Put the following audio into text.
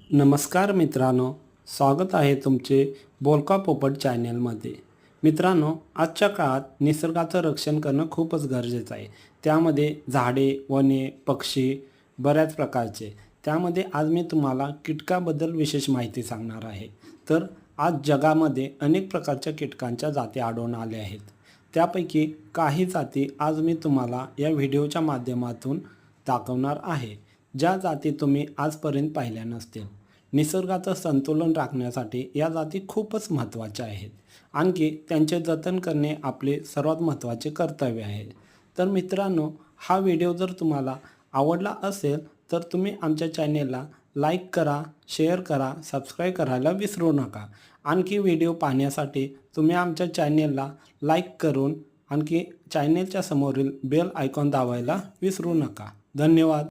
नमस्कार मित्रांनो, स्वागत आहे तुमचे बोलका पोपट चॅनलमध्ये। मित्रांनो, आजच्या काळात निसर्गाचं रक्षण करणं खूपच गरजेचं आहे। त्यामध्ये झाडे, वने, पक्षी बऱ्याच प्रकारचे। त्यामध्ये आज मी तुम्हाला कीटकाबद्दल विशेष माहिती सांगणार आहे। तर आज जगामध्ये अनेक प्रकारच्या कीटकांच्या जाती आढळून आल्या आहेत। त्यापैकी काही जाती आज मी तुम्हाला या व्हिडिओच्या माध्यमातून दाखवणार आहे, ज्या जाती तुम्ही आजपर्यंत पाहिल्या नसतील। निसर्गाचं संतुलन राखण्यासाठी या जाती खूपच महत्त्वाच्या आहेत। आणखी त्यांचे जतन करणे आपले सर्वात महत्त्वाचे कर्तव्य आहे। तर मित्रांनो, हा व्हिडिओ जर तुम्हाला आवडला असेल तर तुम्ही आमच्या चॅनेलला लाईक करा, शेअर करा, सबस्क्राईब करायला विसरू नका। आणखी व्हिडिओ पाहण्यासाठी तुम्ही आमच्या चॅनेलला लाईक करून आणखी चॅनेलच्या समोरील बेल आयकॉन दाबायला विसरू नका। धन्यवाद।